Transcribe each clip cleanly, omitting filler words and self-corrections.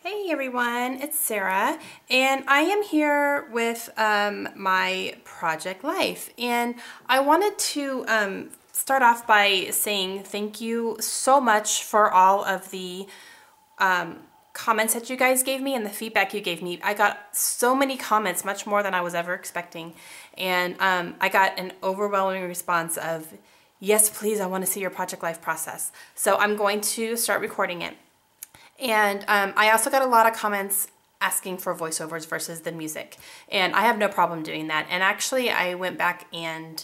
Hey everyone, it's Sarah, and I am here with my Project Life. And I wanted to start off by saying thank you so much for all of the comments that you guys gave me and the feedback you gave me. I got so many comments, much more than I was ever expecting. And I got an overwhelming response of, yes, please, I want to see your Project Life process. So I'm going to start recording it. And I also got a lot of comments asking for voiceovers versus the music. And I have no problem doing that. And actually, I went back and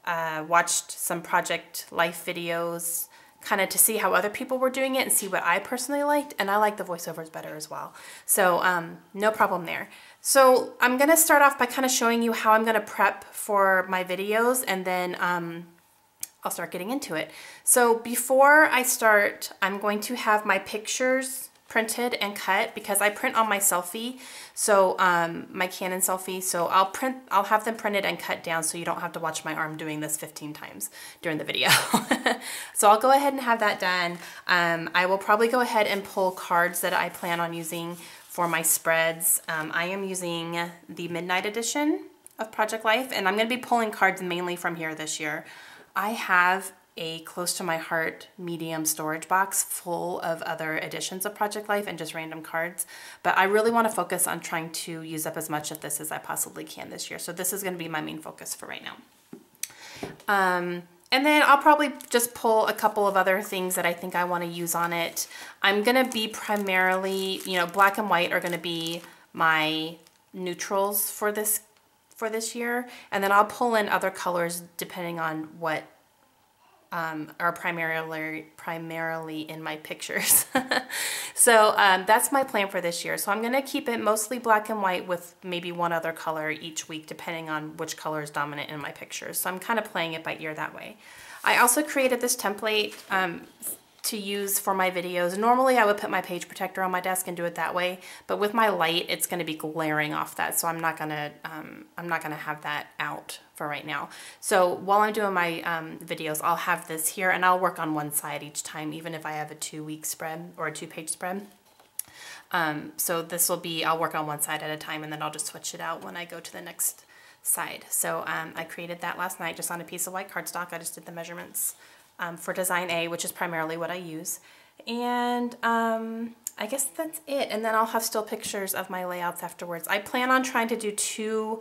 watched some Project Life videos kind of to see how other people were doing it and see what I personally liked. And I like the voiceovers better as well. So no problem there. So I'm going to start off by kind of showing you how I'm going to prep for my videos, and then I'll start getting into it. So before I start, I'm going to have my pictures printed and cut because I print on my selfie, so my Canon selfie. So I'll have them printed and cut down so you don't have to watch my arm doing this 15 times during the video. So I'll go ahead and have that done. I will probably go ahead and pull cards that I plan on using for my spreads. I am using the Midnight Edition of Project Life, and I'm going to be pulling cards mainly from here this year. I have a close to my heart medium storage box full of other editions of Project Life and just random cards, but I really want to focus on trying to use up as much of this as I possibly can this year. So this is going to be my main focus for right now. And then I'll probably just pull a couple of other things that I think I want to use on it. I'm going to be primarily, black and white are going to be my neutrals for this year, and then I'll pull in other colors depending on what are primarily in my pictures. So that's my plan for this year. So I'm going to keep it mostly black and white with maybe one other color each week depending on which color is dominant in my pictures. So I'm kind of playing it by ear that way. I also created this template to use for my videos. Normally I would put my page protector on my desk and do it that way, but with my light it's going to be glaring off that, so I'm not gonna have that out for right now. So while I'm doing my videos, I'll have this here and I'll work on one side each time, even if I have a 2-week spread or a 2-page spread. So this will be, I'll work on one side at a time and then I'll just switch it out when I go to the next side. So I created that last night just on a piece of white cardstock. I just did the measurements for Design A, which is primarily what I use. And I guess that's it. And then I'll have still pictures of my layouts afterwards. I plan on trying to do two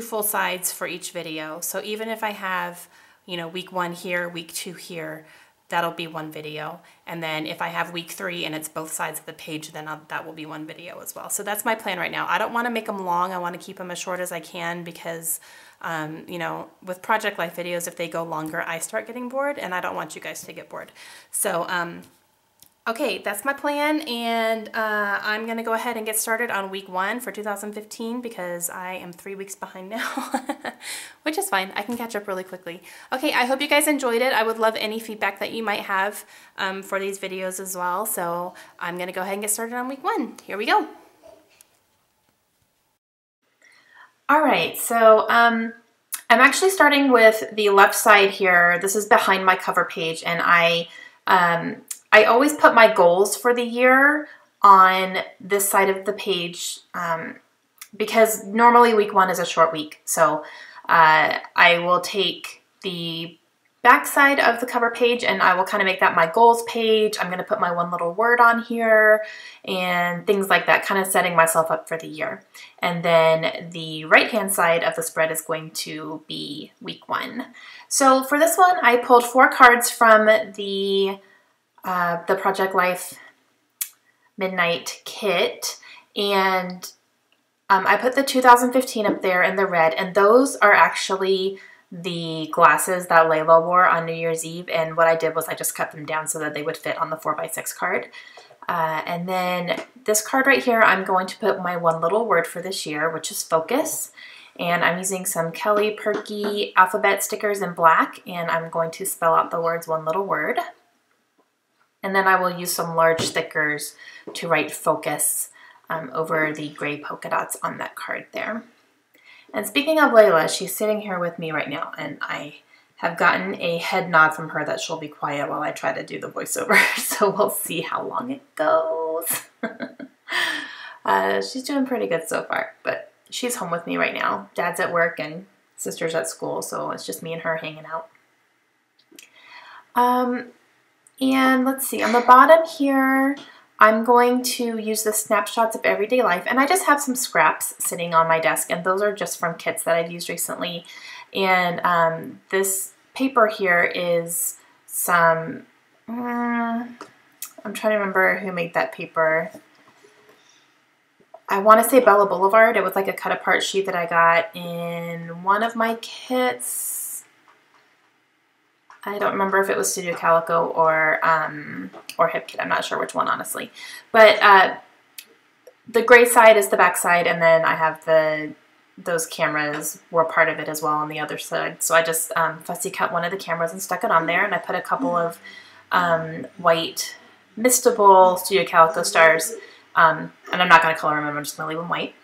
full sides for each video. So even if I have, week 1 here, week 2 here, that'll be one video. And then if I have week 3 and it's both sides of the page, then that will be one video as well. So that's my plan right now. I don't want to make them long. I want to keep them as short as I can because with Project Life videos, if they go longer, I start getting bored and I don't want you guys to get bored. So, okay, that's my plan, and I'm going to go ahead and get started on week 1 for 2015 because I am 3 weeks behind now, which is fine. I can catch up really quickly. Okay, I hope you guys enjoyed it. I would love any feedback that you might have for these videos as well. So I'm going to go ahead and get started on week 1. Here we go. All right, so I'm actually starting with the left side here. This is behind my cover page, and I always put my goals for the year on this side of the page because normally week 1 is a short week. So I will take the back side of the cover page and I will kind of make that my goals page. I'm going to put my one little word on here and things like that, kind of setting myself up for the year. And then the right hand side of the spread is going to be week 1. So for this one, I pulled 4 cards from the Project Life Midnight kit, and I put the 2015 up there in the red, and those are actually the glasses that Layla wore on New Year's Eve, and what I did was I just cut them down so that they would fit on the 4x6 card. And then this card right here, I'm going to put my one little word for this year, which is focus. And I'm using some Kelly Perky alphabet stickers in black, and I'm going to spell out the words one little word. And then I will use some large stickers to write focus over the gray polka dots on that card there. And speaking of Layla, she's sitting here with me right now, and I have gotten a head nod from her that she'll be quiet while I try to do the voiceover. So we'll see how long it goes. She's doing pretty good so far, but she's home with me right now. Dad's at work and sister's at school, so it's just me and her hanging out. And let's see, on the bottom here, I'm going to use the snapshots of everyday life, and I just have some scraps sitting on my desk, and those are just from kits that I've used recently. And this paper here is some, I'm trying to remember who made that paper. I want to say Bella Boulevard. It was like a cut apart sheet that I got in one of my kits. I don't remember if it was Studio Calico or Hip Kit. I'm not sure which one, honestly. But the gray side is the back side, and then I have those cameras were part of it as well on the other side. So I just fussy cut one of the cameras and stuck it on there, and I put a couple of white Mistable Studio Calico stars. And I'm not going to color them, I'm just going to leave them white.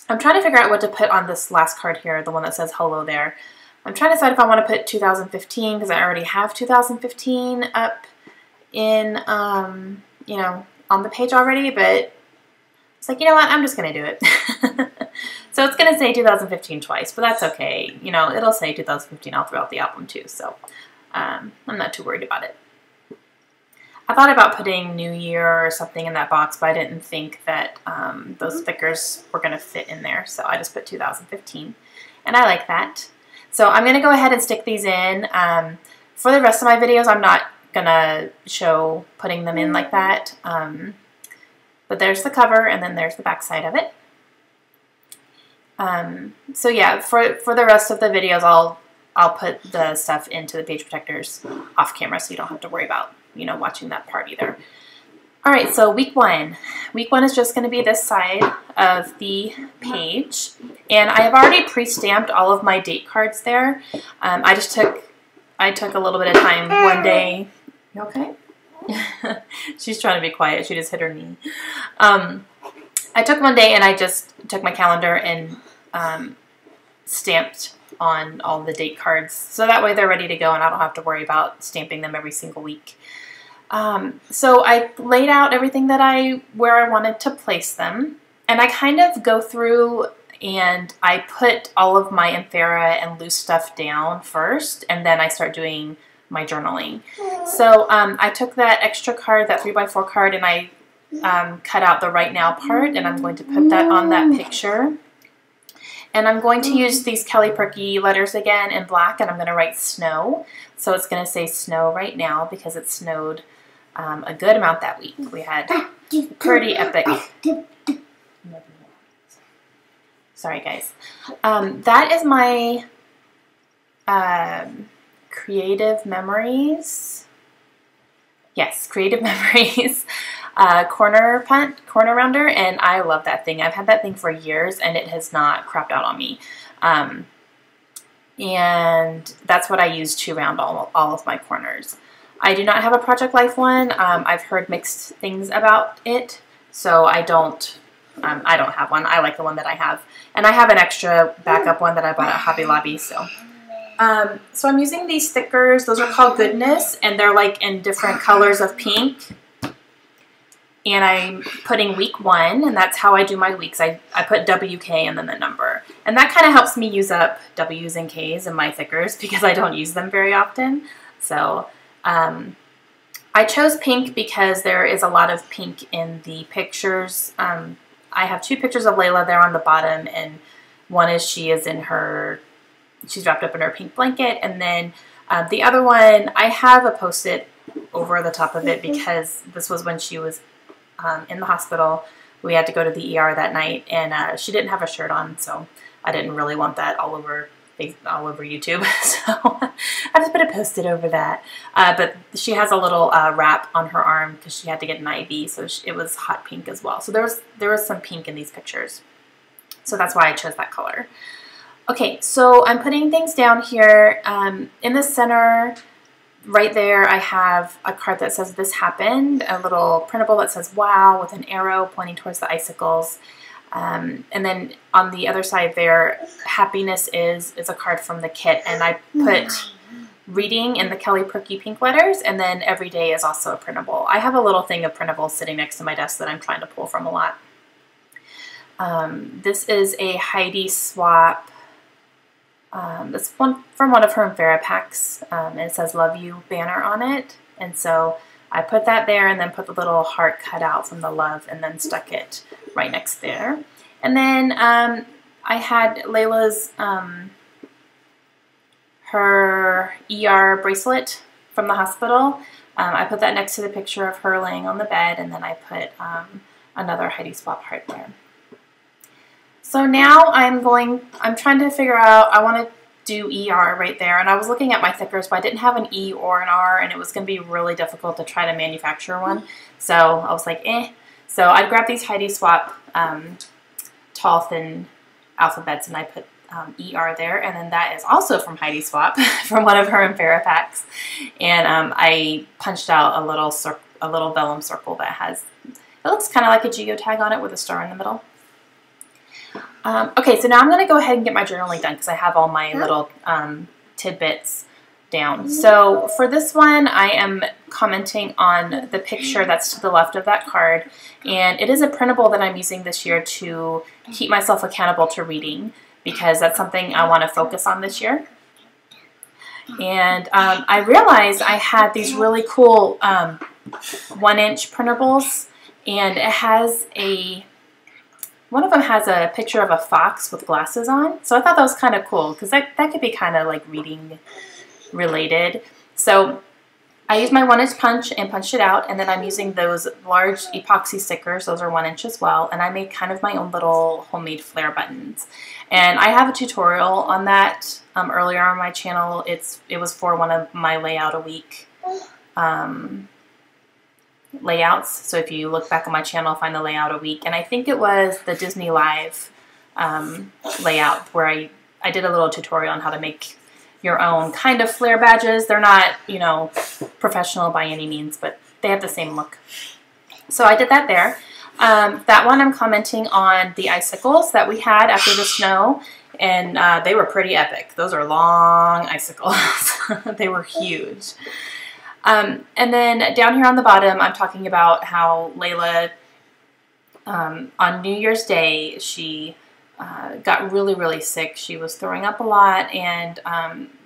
I'm trying to figure out what to put on this last card here, the one that says hello there. I'm trying to decide if I want to put 2015, because I already have 2015 up in, you know, on the page already, but it's like, you know what, I'm just going to do it. So it's going to say 2015 twice, but that's okay. You know, it'll say 2015 all throughout the album too, so I'm not too worried about it. I thought about putting New Year or something in that box, but I didn't think that those stickers were going to fit in there, so I just put 2015, and I like that. So I'm going to go ahead and stick these in. For the rest of my videos, I'm not going to show putting them in like that, but there's the cover, and then there's the back side of it. So yeah, for the rest of the videos, I'll put the stuff into the page protectors off camera, so you don't have to worry about, you know, watching that part either. All right, so week one. Week one is just going to be this side of the page, and I have already pre-stamped all of my date cards there. I took a little bit of time one day. You okay? She's trying to be quiet. She just hit her knee. I took one day and I just took my calendar and stamped on all the date cards, so that way they're ready to go and I don't have to worry about stamping them every single week. So I laid out everything that where I wanted to place them, and I kind of go through and I put all of my Anthera and loose stuff down first, and then I start doing my journaling. So I took that extra card, that 3x4 card, and I cut out the right now part, and I'm going to put that on that picture. And I'm going to use these Kelly Purkey letters again in black, and I'm going to write snow. So it's going to say snow right now because it snowed a good amount that week. We had pretty epic. Sorry, guys. That is my Creative Memories. Yes, Creative Memories corner rounder, and I love that thing. I've had that thing for years, and it has not crapped out on me. And that's what I use to round all of my corners. I do not have a Project Life one. I've heard mixed things about it, so I don't have one. I like the one that I have, and I have an extra backup one that I bought at Hobby Lobby. So I'm using these stickers. Those are called Goodness, and they're like in different colors of pink. And I'm putting week one, and that's how I do my weeks. I put WK and then the number. And that kind of helps me use up W's and K's in my thickers because I don't use them very often. So I chose pink because there is a lot of pink in the pictures. I have two pictures of Layla there on the bottom, and one is she's wrapped up in her pink blanket. And then the other one, I have a Post-it over the top of it because this was when she was in the hospital. We had to go to the ER that night, and she didn't have a shirt on, so I didn't really want that all over YouTube. So I just put a Post-it over that. But she has a little wrap on her arm because she had to get an IV, so it was hot pink as well. So there was some pink in these pictures. So that's why I chose that color. Okay, so I'm putting things down here. In the center, right there, I have a card that says "This Happened," a little printable that says "Wow" with an arrow pointing towards the icicles. And then on the other side there, "Happiness is a card from the kit, and I put reading in the Kelly Purkey pink letters, and then every day is also a printable. I have a little thing of printables sitting next to my desk that I'm trying to pull from a lot. This is a Heidi Swap. This one from one of her Veripaks, and it says "Love You" banner on it, and so I put that there, and then put the little heart cut out from the love, and then stuck it right next there. And then I had Layla's her ER bracelet from the hospital. I put that next to the picture of her laying on the bed, and then I put another Heidi Swap heart there. So now I'm trying to figure out, I want to do ER right there, and I was looking at my thickers, but I didn't have an E or an R, and it was going to be really difficult to try to manufacture one, so I was like, eh. So I grabbed these Heidi Swap tall, thin alphabets, and I put ER there, and then that is also from Heidi Swap, from one of her Veripaks, and I punched out a little vellum circle that has, it looks kind of like a geotag on it with a star in the middle. Okay, so now I'm going to go ahead and get my journaling done because I have all my little tidbits down. So for this one, I am commenting on the picture that's to the left of that card, and it is a printable that I'm using this year to keep myself accountable to reading, because that's something I want to focus on this year. And I realized I had these really cool 1-inch printables, and it has one of them has a picture of a fox with glasses on. So I thought that was kind of cool because that could be kind of like reading related. So I used my 1-inch punch and punched it out, and then I'm using those large epoxy stickers. Those are 1 inch as well, and I made kind of my own little homemade flare buttons. And I have a tutorial on that earlier on my channel. It was for one of my layout a week layouts. So if you look back on my channel, find the layout a week, and I think it was the Disney Live layout where I did a little tutorial on how to make your own kind of flare badges. They're not, you know, professional by any means, but they have the same look. So I did that there. That one I'm commenting on the icicles that we had after the snow, and they were pretty epic. Those are long icicles. They were huge. And then down here on the bottom, I'm talking about how Layla, on New Year's Day, she got really, really sick. She was throwing up a lot and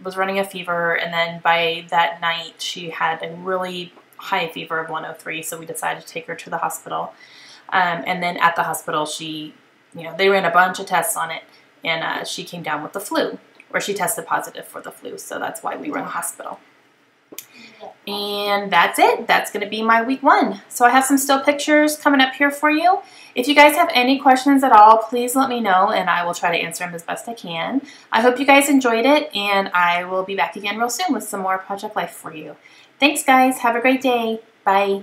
was running a fever, and then by that night she had a really high fever of 103, so we decided to take her to the hospital. And then at the hospital, she, you know, they ran a bunch of tests on it, and she came down with the flu, or she tested positive for the flu, so that's why we were in the hospital. And that's it. That's going to be my week 1. So I have some still pictures coming up here for you. If you guys have any questions at all, please let me know, and I will try to answer them as best I can. I hope you guys enjoyed it, and I will be back again real soon with some more Project Life for you. Thanks, guys. Have a great day. Bye.